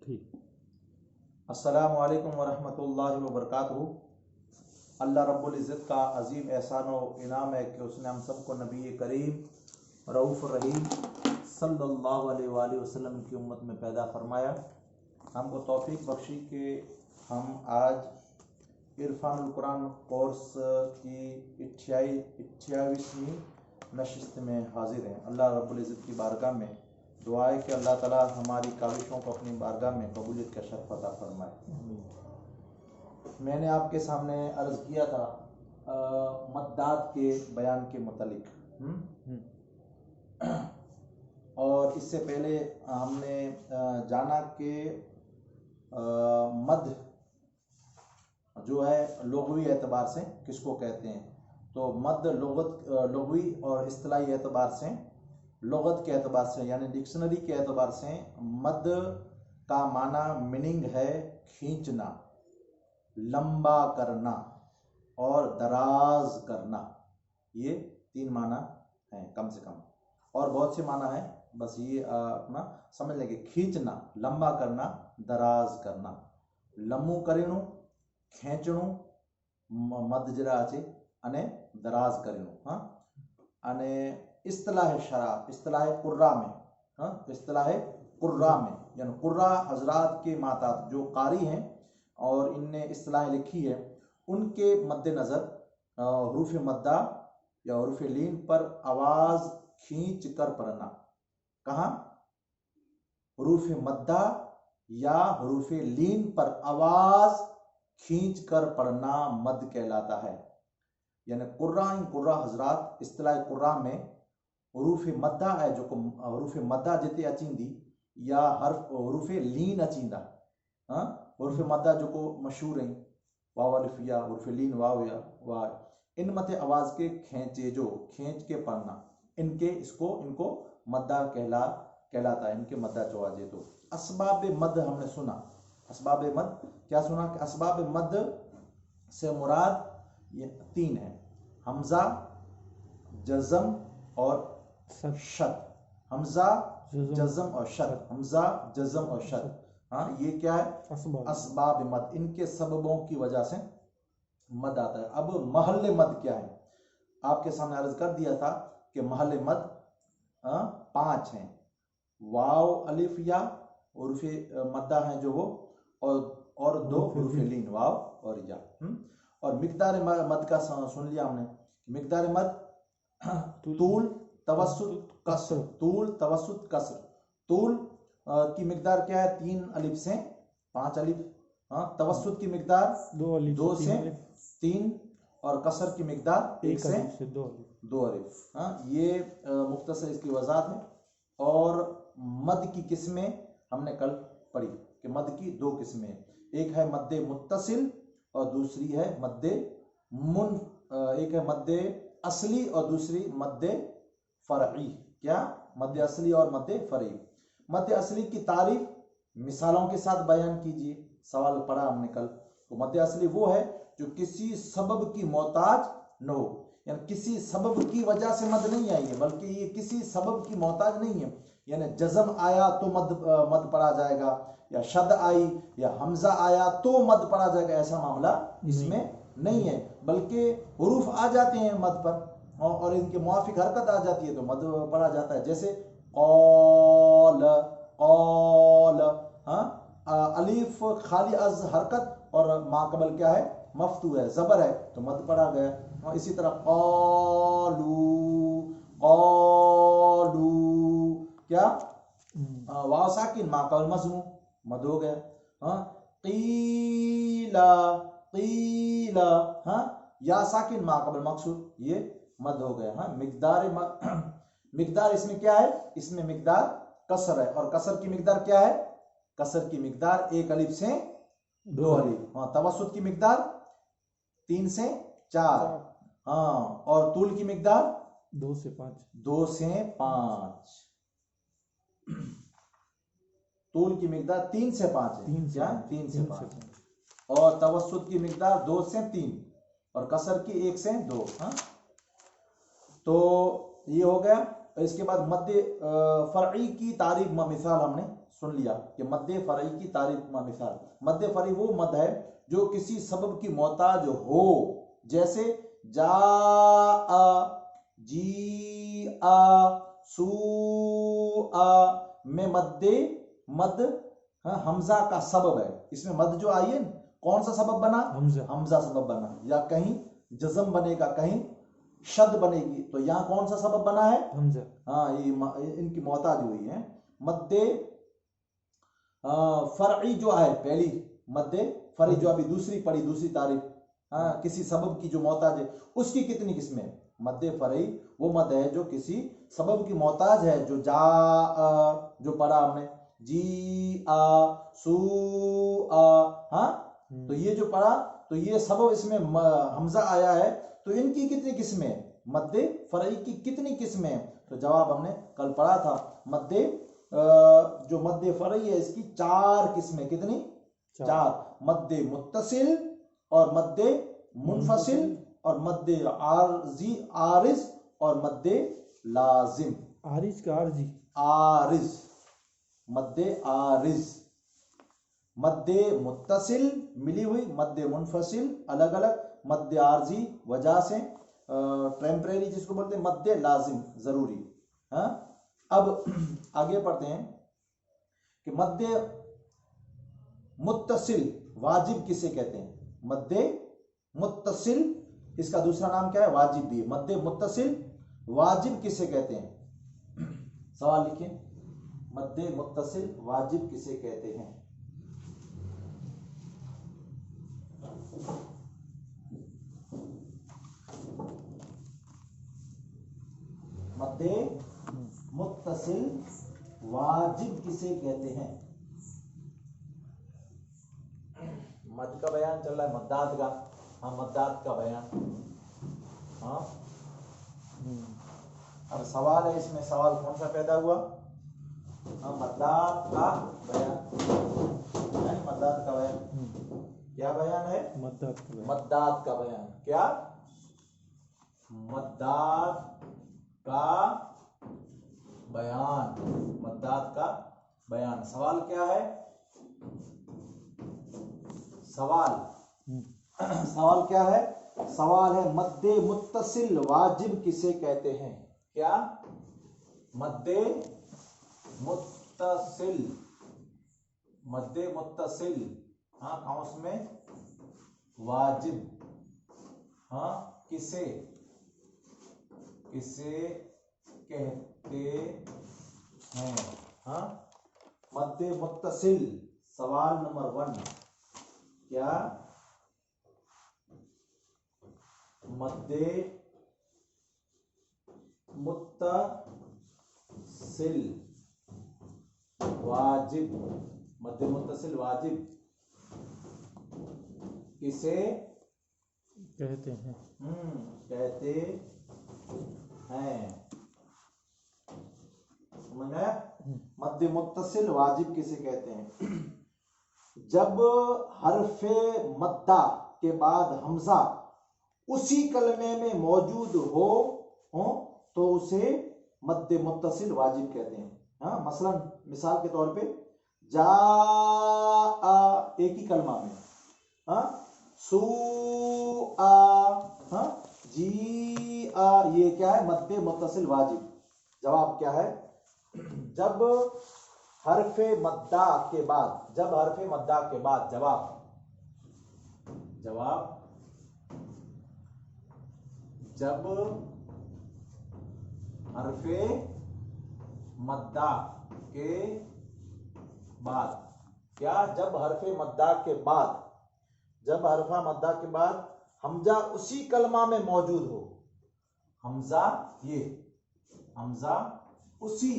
ठीक। अस्सलामु अलैकुम वरहमतुल्लाहि वबरकातुहू। अल्लाह रब्बुल इज़्ज़त का अजीम एहसान व इनाम है कि उसने हम सबको नबी करीम रऊफ़ रहीम सल्लल्लाहु अलैहि वसल्लम की उम्मत में पैदा फरमाया। हमको तौफीक बख्शी कि हम आज इरफानुल कुरान कोर्स की 28वीं नशिस्त में हाजिर हैं। अल्लाह रब्बुल इज़्ज़त की बारगाह में दुआ है कि अल्लाह ताला हमारी काविशों को अपनी बारगाह में कबूलियत का शर्फ अता फरमाए। मैंने आपके सामने अर्ज़ किया था मद्दात के बयान के मुतालिक, और इससे पहले हमने जाना कि मद जो है लुग़वी एतबार से किसको कहते हैं। तो मद लुग़वी और इस्तिलाही एतबार से, लुग़त के एतबार से यानी डिक्शनरी के एतबार से मद का माना मीनिंग है खींचना, लंबा करना और दराज करना। ये 3 माना है कम से कम, और बहुत से माना है, बस ये अपना समझ लेंगे। खींचना, लंबा करना, दराज करना, लम्बू करीणु, खेंचणु मद जरा आचे अने दराज करीणु। हाँ, अने इस्तिलाह शरा, इस्तिलाह कुर्रा में, हाँ, इस्तिलाह कुर्रा में यानी कुर्रा हजरात के मातात जो कारी हैं और इनने इस्तिलाह लिखी है, उनके मद्देनज़र हुरूफ मद्दा या हुरूफ लीन पर आवाज़ खींच कर पढ़ना। कहाँ? हुरूफ मद्दा या हुरूफ लीन पर आवाज़ खींच कर पढ़ना मद कहलाता है। यानी कुर्रा हजरात इस्तिलाह कुर्रा में हुरूफ मद्दा है जो हुरूफ मद्दा जिते अचींदी या हर्फ हुरूफ लीन अचींदा। हाँ, हुरूफ मद्दा जो को मशहूर हैं, वाव अलिफ या हुरूफ लीन वाव या वाह, इन मते आवाज़ के खींचे जो खींच के पढ़ना, इनको मद्दा कहलाता है। इनके मद्दा चवाजे। तो असबाब मद हमने सुना। असबाब मद क्या सुना कि असबाब मद से मुराद ये 3 है: हमजा, जज़म और शद। हमजा, जज़म और शद, हमजा, जज़म और शद। हाँ, ये क्या है? असबाब मद। इनके सबबों की वजह से मद आता है। अब महल मद क्या है? आपके सामने अर्ज कर दिया था कि महल मद 5 हैं। वाव अलिफ या हुरूफ मद्दा हैं जो वो, और 2 हुरूफ लीन वाव और या। और मिकदार मद का सुन लिया हमने। मिकदार मद तूल तवस्सुत कसर, तूल तवस्सुत कसर। तूल की मिकदार क्या है? 3 अलिफ से 5 अलिफ। हाँ, तवस्सुत की मिकदार 2 से 3 और कसर की मिकदार 1 से 2 अलिफ। हाँ, ये मुख्तसर इसकी वजाहत है। और मद की किस्में हमने कल पढ़ी कि मद की 2 किस्में, एक है मद्दे मुत्तसिल और दूसरी है मद्दे एक है मद्दे असली और दूसरी मद्दे फरई। क्या? मद्दे असली और मद्दे फरई। मद्दे असली की तारीफ मिसालों के साथ बयान कीजिए। सवाल पढ़ा हमने कल। तो मद्दे असली वो है जो किसी सबब की मोहताज न हो, यानी किसी सबब की वजह से मद नहीं आई है, बल्कि ये किसी सबब की मोहताज नहीं है। यानी जज़म आया तो मद पढ़ा जाएगा, या शद आई या हमजा आया तो मद पढ़ा जाएगा, ऐसा मामला इसमें नहीं है। बल्कि हुरूफ आ जाते हैं मद पर और इनके मुआफिक हरकत आ जाती है तो मद पढ़ा जाता है। जैसे कौल, कौल। हाँ, अलीफ खाली अज हरकत और माकबल क्या है? मफ्तू है, जबर है, तो मद पढ़ा गया। इसी तरह कौलू, कौलू क्या? वाव साकिन माकबल मजमू, मद हो गया। हाँ, कीला, कीला। हाँ, या साकिन माकबल मकसूर, ये मद हो गया। हाँ, मिकदार इसमें क्या है? इसमें मिकदार कसर है, और कसर की मिकदार क्या है? कसर की मिकदार 1 अलिफ से 2 अलिफ। हाँ, तवस्सुत की मिकदार 3 से 4। हाँ, और तूल की मिकदार 2 से 5। 2 से 5। तूल की मिकदार 3 से 5 है। क्या? 3 से 5। और तवस्सुत की मिकदार 2 से 3 और कसर की 1 से 2। हाँ, तो ये हो गया। इसके बाद मद्दे फरई की तारीफ मिसाल हमने सुन लिया कि मद्दे फरई की तारीफ में मिसाल, मद्दे फरई वो मद है जो किसी सबब की मोहताज हो, जैसे जा आ, जी आ, सू आ में मद्दे मद हमजा का सबब है। इसमें मद जो आई है कौन सा सबब बना? हमजा सबब बना। या कहीं जज़म बनेगा, कहीं शद बनेगी, तो यहाँ कौन सा सबब बना है? हमजा। हाँ, ये इनकी मोहताज हुई है। मद्दे फरई जो है, पहली मद्दे फरई जो अभी दूसरी पढ़ी, दूसरी तारीफ, हाँ, किसी सबब की जो मोहताज है, उसकी कितनी किस्में? मद्दे फरई वो मद है जो किसी सबब की मोहताज है, जो जा जो पढ़ा हमने, जी आ, सू आ, हाँ, तो ये जो पढ़ा, तो ये सबब इसमें हमजा आया है, तो इनकी कितनी किस्में? मद्दे फरई की कितनी किस्में? तो जवाब हमने कल पढ़ा था, मद्दे जो मद्दे फरई है इसकी 4 किस्में। कितनी? 4। मद्दे मुत्तसिल और मद्दे मुनफसिल और मद्दे आरिज और मद्दे लाजिम। आरिज का आरजी? आरिज, मद्दे आरिज। मद्दे मुत्तसिल मिली हुई, मद्दे मुनफसिल अलग अलग, मद्दे आरजी वजह से, टेम्परेरी जिसको बोलते हैं, मद्दे लाजिम जरूरी। हाँ, अब आगे पढ़ते हैं कि मद्दे मुत्तसिल वाजिब किसे कहते हैं? मद्दे मुत्तसिल, इसका दूसरा नाम क्या है? वाजिब भी। मद्दे मुत्तसिल वाजिब किसे कहते हैं? सवाल लिखिए, मद्दे मुत्तसिल वाजिब किसे कहते हैं? मद्दे मुत्तसिल वाजिब किसे कहते हैं? मद का बयान चल रहा है, मद्दात का। हाँ, मद्दात का बयान। हाँ, अब सवाल है, इसमें सवाल कौन सा पैदा हुआ? हाँ, मद्दात का बयान, यानी मद्दात का बयान। क्या बयान है? मद्दात का बयान। मद्दात का बयान। क्या? मद्दात का बयान, मद्दात का बयान। सवाल क्या है? सवाल क्या है? सवाल है मद्दे मुत्तसिल वाजिब किसे कहते हैं? क्या? मद्दे मुत्तसिल, मद्दे मुत्तसिल, हाँ, काउंस में वाजिब, हाँ, किसे कहते हैं? हाँ, मद्दे मुत्तसिल। सवाल नंबर 1, क्या मद्दे मुत्तसिल वाजिब, मद्दे मुत्तसिल वाजिब किसे कहते हैं? कहते हैं। समझ में आया? मद्दे मुत्तसिल वाजिब किसे कहते हैं? जब हरफे मद्दा के बाद हमजा उसी कलमे में मौजूद हो तो उसे मद्दे मुत्तसिल वाजिब कहते हैं। हाँ, मसलन मिसाल के तौर पे जा एक ही कलमा में, हाँ, सू आ, हाँ, जी आ, ये क्या है? मद्दे मुत्तसिल वाजिब। जवाब क्या है? जब हरफे मद्दा के बाद, जब हरफे मद्दा के बाद, जवाब जब हरफे मद्दा के बाद, क्या? जब हरफे मद्दा के बाद, जब हरफा मद्दा के बाद हमजा उसी कलमा में मौजूद हो, हमजा ये हमजा उसी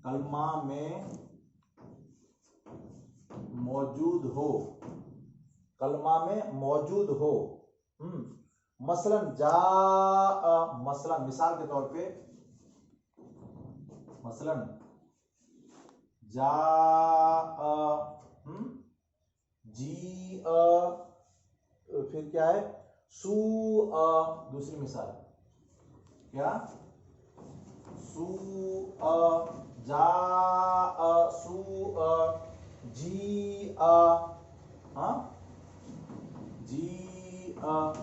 कलमा में मौजूद हो, कलमा में मौजूद हो। मसलन जा, मसलन मिसाल के तौर पे, मसलन जा जी फिर क्या है? सू दूसरी मिसाल, क्या? सू अ, जा अ, सू अ, जी अ, हाँ जी अ,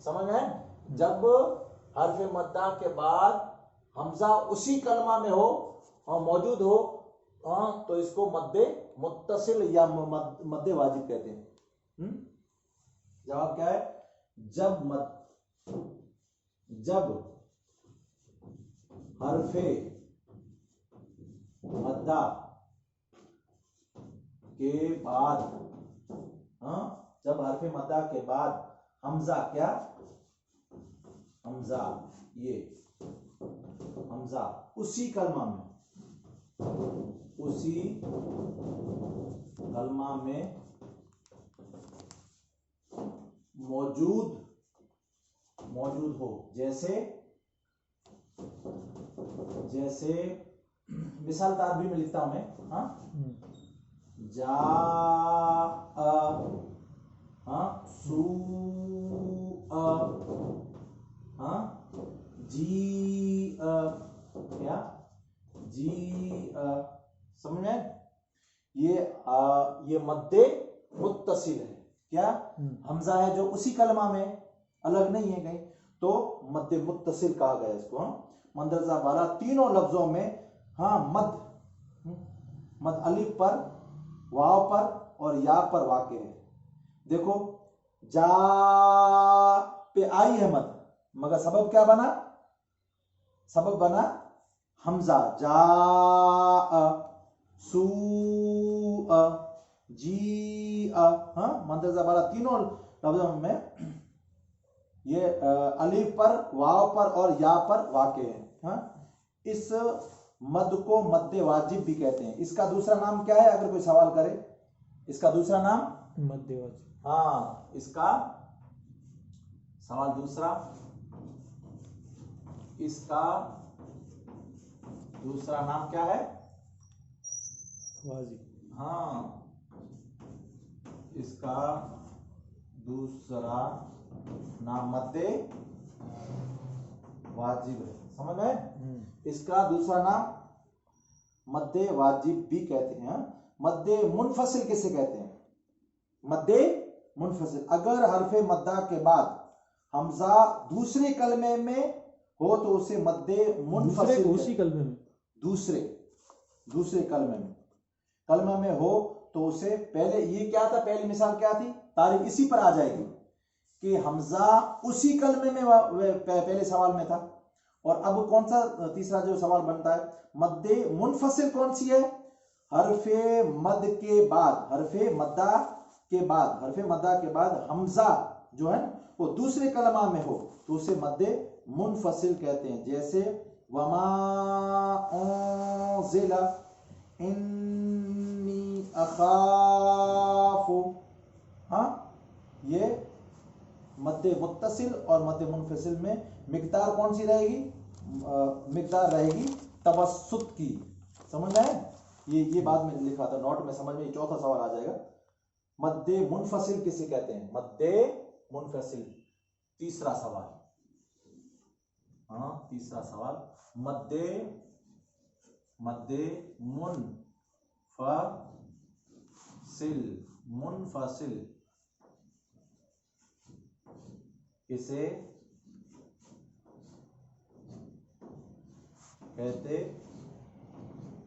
समझ में? जब हर्फ मद्दा के बाद हमजा उसी कलमा में हो और मौजूद हो, तो इसको मद्दे मुत्तसिल या मद्दे वाजिब कहते हैं। जवाब क्या है? जब हर्फे मद्दा के बाद, जब हर्फे मद्दा के बाद हमजा, क्या हमजा, ये हमजा उसी कलमा में मौजूद हो, जैसे मिसाल तारबी में लिखता हूं मैं, जा सू जी क्या जी समझ में? ये मद्दे मुत्तसिल है, क्या हमजा है जो उसी कलमा में, अलग नहीं है कहीं, तो मद्दे मुत्तसिल कहा गया इसको। मंदरजा बाला तीनों लफ्जों में मद अलिफ पर, वाव पर और या पर वाक़े है। देखो जा पे आई है मद, मगर सबब क्या बना? सबब बना हमजा, जा सू जी मंदरजा बाला तीनों लफ्जों में ये अलिफ पर, वाव पर और या पर वाक़े है। इस मद को मद्दे वाजिब भी कहते हैं। इसका दूसरा नाम क्या है? अगर कोई सवाल करे, इसका दूसरा नाम मद्दे वाजिब। इसका सवाल दूसरा, इसका दूसरा नाम क्या है? वाजिब। इसका दूसरा नाम मद्दे वाजिब है, समझ में? इसका दूसरा नाम मद्दे वाजिब भी कहते हैं। मद्दे मुनफसिल किसे कहते हैं? मद्दे मुनफसिल, अगर हरफे मद्दा के बाद हमजा दूसरे कलमे में हो तो उसे मद्दे मुनफसिल, उसी कलमे में, दूसरे कलमे में हो तो उसे, पहले ये क्या था, पहली मिसाल क्या थी, तारीफ इसी पर आ जाएगी कि हमजा उसी कलमे में पहले सवाल में था। और अब कौन सा तीसरा जो सवाल बनता है, मद्दे मुनफसिल कौन सी है? हरफे मद के बाद, हरफे मद्दा के बाद हमजा जो है वो दूसरे कलमा में हो तो उसे मद्दे मुनफसिल कहते हैं। जैसे वमा उनज़िला इन्नी अखाफु, ये मद्दे मुत्तसिल और मद्दे मुनफसिल में मिकदार कौन सी रहेगी? मिकदार रहेगी तवस्सुत की। समझ में आए? ये बाद में लिखा था नोट में, समझ में, चौथा सवाल आ जाएगा। मद्दे मुनफसिल किसे कहते हैं? मद्दे मुनफसिल। तीसरा सवाल, तीसरा सवाल, मद्दे मुनफसिल किसे कहते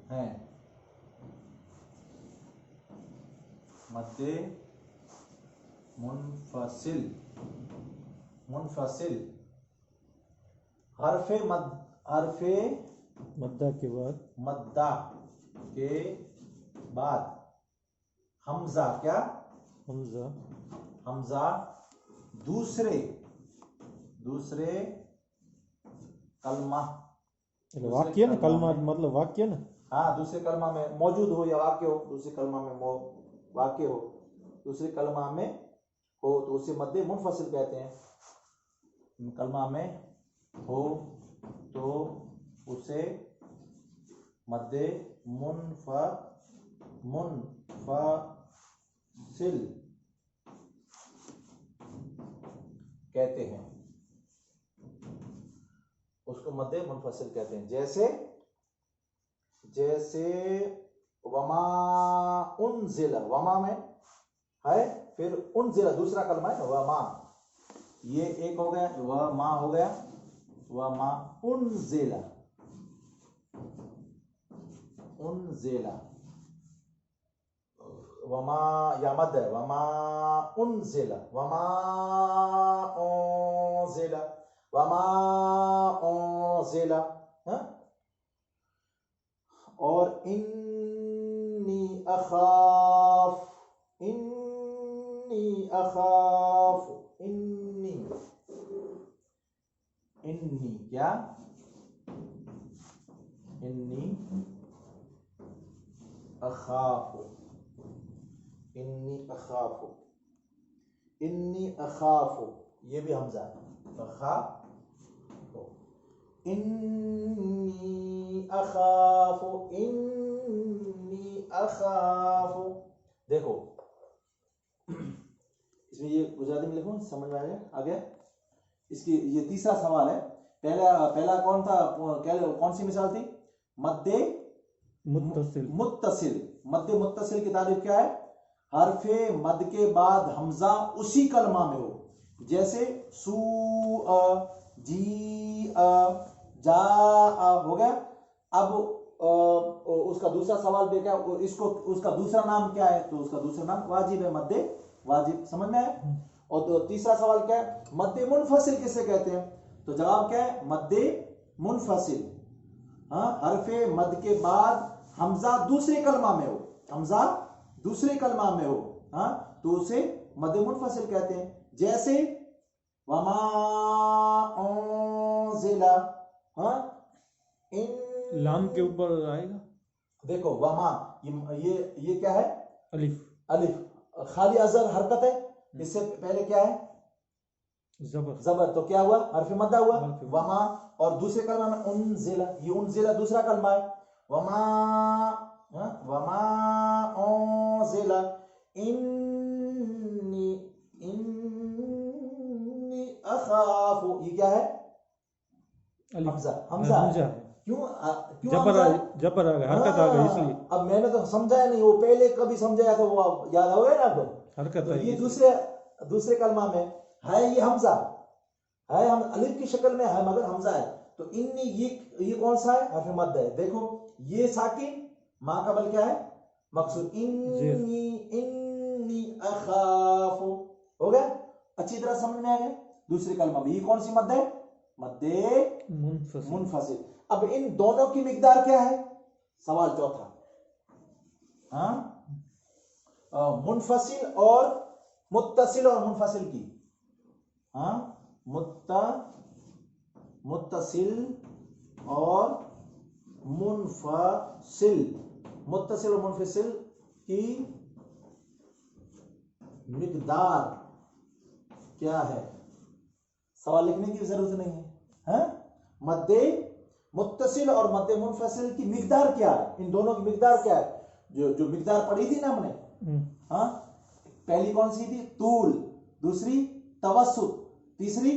हैं? मद्दे मुनफसिल हरफे मद्दा के बाद हमजा, क्या हमजा दूसरे कलमा, वाक्य ना, कलमा मतलब वाक्य ना, दूसरे कलमा में मौजूद हो या वाक्य हो, दूसरे कलमा में वाक्य हो, दूसरे कलमा में हो तो उसे मद्दे मुनफसिल कहते हैं। कलमा में हो तो उसे मद्दे मुनफसिल कहते हैं। उसको मद्दे मुनफसिल कहते हैं। जैसे जैसे वमा उनजिला, वमा में है, फिर उनजिला दूसरा कलमा है वमा, ये एक हो गया, वह मा हो गया, वमा उनजिला, उनजिला, वमा या मद है, वमा उनजिला, वमा उनजिला, वमा उनजिला, हाँ? और इन्नी अखाफ, इन्नी अखाफ, इन्नी, इन्नी क्या, इन्नी अखाफ, इन्नी अखाफ, इन्नी अखाफ, ये भी हमजा है, अखाफ, इन्नी अखाफ, इन्नी अखाफ। देखो इसमें ये गुजराती में लिखो, समझ में आ गया। इसकी ये तीसरा सवाल है। पहला कौन था, कौन सी मिसाल थी, मद्दे मुत्तसिल, मुत्तसिल, मद्दे मुत्तसिल की तारीफ क्या है, हरफे मद के बाद हमजा उसी कलमा में हो, जैसे सू जी जा हो गया। अब उसका दूसरा सवाल देखा, इसको उसका दूसरा नाम क्या है, तो उसका दूसरा नाम वाजिब है, मद्दे वाजिब, समझ में आया। और तो तीसरा सवाल क्या है, मद्दे मुनफसिल किसे कहते हैं, तो जवाब क्या है, मद्दे मुनफसिल, हाँ, हरफे मद के बाद हमजा दूसरे कलमा में हो, हमजा दूसरे कलमा में हो, हाँ, तो उसे मद्दे मुनफसिल कहते हैं। जैसे वमा उनजिला, हाँ, इन लाम के ऊपर आएगा, देखो वमा, ये क्या है, अलिफ, अलिफ खाली अजर हरकत है, इससे पहले क्या है, जबर, जबर, तो क्या हुआ, हरफ मद्दा हुआ, हरफ मद्दा। वमा, और दूसरे कलमा में उनजिला, ये उनजिला दूसरा कलमा है, वमा, हाँ, वमा उनजिला, इन्नी, इन्नी अखाफु, ये क्या है, अलिफ, हमजा, हमजा हमजा है। है, क्यों जबर हमजा? जबर आ गया, हरकत आ गई इसलिए, अब मैंने तो समझाया नहीं, वो पहले कभी समझाया था, वो याद हो गया ना आपको, हरकत तो आई ये इसलिए। दूसरे कलमा में है, ये हमजा है, हम अलिफ की शक्ल में है मगर हमजा है, तो इन्नी, ये कौन सा है, हरफ मद है। देखो ये साकिन, मां का बल क्या है, मकसूर, इन्नी, इन्नी अखाफु, हो गया, अच्छी तरह समझ में आ गया। दूसरे कलमा में ये कौन सी मद है, मद्दे मुनफसिल, मुनफसिल। अब इन दोनों की मिकदार क्या है, सवाल चौथा, हाँ, मुनफसिल और मुत्तसिल और मुनफसिल की, हाँ, मुत्तसिल और मुनफसिल, मुत्तसिल और मुनफसिल की मिकदार क्या है, सवाल लिखने की जरूरत नहीं है, हैं? मद्दे मुत्तसिल और मद्दे मुनफसिल की मिकदार क्या है, इन दोनों की मिकदार क्या है, जो मिकदार पढ़ी थी ना हमने, हाँ, पहली कौन सी थी, तूल, दूसरी तवस्सुत, तीसरी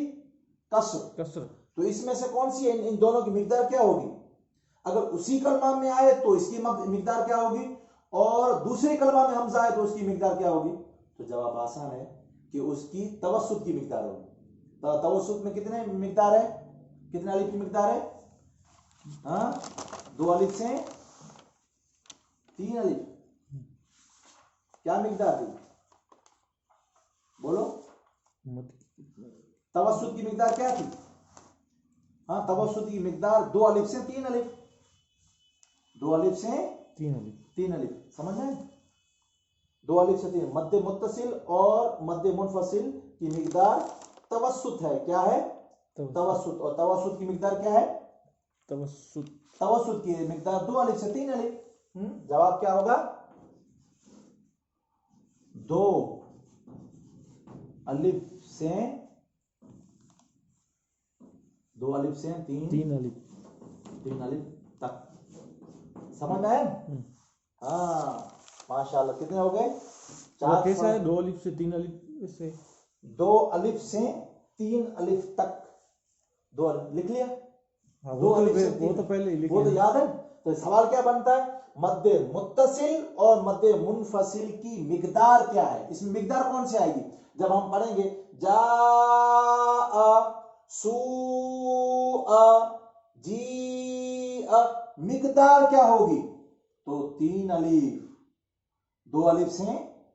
कसर, तो इसमें से कौन सी है, इन दोनों की मिकदार क्या होगी, अगर उसी कलमा में आए तो इसकी मिकदार क्या होगी, और दूसरे कलमा में हमजा आए तो उसकी मिकदार क्या होगी, तो जवाब आसान है कि उसकी तवस्सुत की मिकदार होगी। तवस्सुत में कितने मिकदार है, कितने अलिफ की मिकदार है, हाँ, 2 अलिफ से 3 अलिफ, क्या मिकदार थी, बोलो, तवस्सुत की मिकदार क्या थी, हाँ, तवस्सुत की मिकदार 2 अलिफ से 3 अलिफ, 2 अलिफ से 3 अलिफ, समझ में, 2 अलिफ से 3, मद्दे मुत्तसिल और मद्दे मुनफसिल की मिकदार तवस्सुत है, क्या है, तवस्सुत, और तवस्सुत की मिकदार क्या है, तवस्सुत की मिकदार 2 अलिफ से 3 अलिफ, जवाब क्या होगा, 2 अलिफ से 3 अलिफ तक, समझ में आया, हाँ, माशाल्लाह, कितने हो गए, 4, कैसा है, 2 अलिफ से 3 अलिफ से, 2 अलिफ से 3 अलिफ तक, 2 अलिफ लिख लिया, हाँ, दो अलिफ से वो तो तीन, पहले ही लिखे वो तो हैं। याद है। तो सवाल क्या बनता है, मद्दे मुत्तसिल और मद्दे मुनफसिल की मिकदार क्या है। इसमें मिकदार कौन सी आएगी, जब हम पढ़ेंगे जा सू जी मिकदार क्या होगी, तो 3 अलीफ, 2 अलिफ से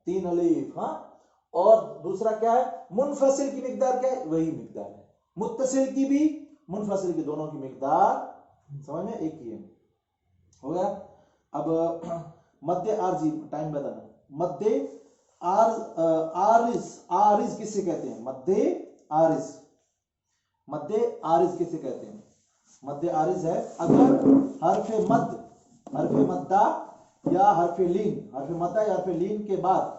3 अलीफ। हाँ, और दूसरा क्या है, मुनफसिल की मिकदार क्या है, वही मिकदार है। मुत्तसिल की भी मुनफसिल की, दोनों की मिकदार समझ में एक ही है। हो गया। अब मध्य आरजी, टाइम बताना, मध्य आरिज किससे कहते हैं, मध्य आरिज, मध्य आरिज किसे कहते हैं, मध्य आरिज है अगर हरफे मद्दा या हरफे लीन, हरफे मद्दा या हरफे लीन के बाद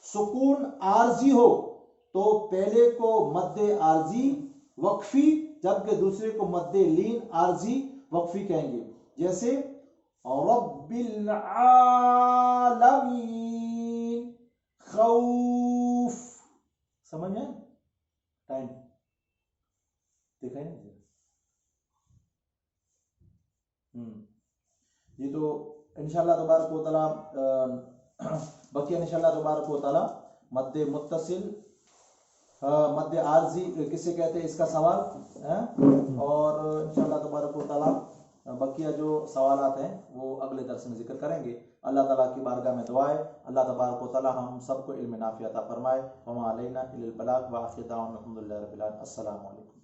सुकून आरजी हो तो पहले को मध्य आरजी वक्फी, जबकि दूसरे को मध्य लीन आरजी वक्फी कहेंगे। जैसे रब्बिल आलमीन, खौफ, समझ में, टाइम देखा है ना। ये तो इंशाल्लाह तबारक व तआला बकिया इंशाल्लाह तबारक व तआला मद्दे मुत्तसिल मध्य आरजी किसे कहते हैं इसका सवाल है, और इंशाल्लाह तबारक व तआला बकिया जो सवालात हैं वो अगले दर्स में जिक्र करेंगे। अल्लाह ताला की बारगाह में दुआ है, अल्लाह तबारक व तआला हम सबको इल्म नाफिया अता फरमाए। वमा अलैना इल्लल बलाग व आखिर दावाना अल्हम्दुलिल्लाहि रब्बिल आलमीन। अस्सलामु अलैकुम।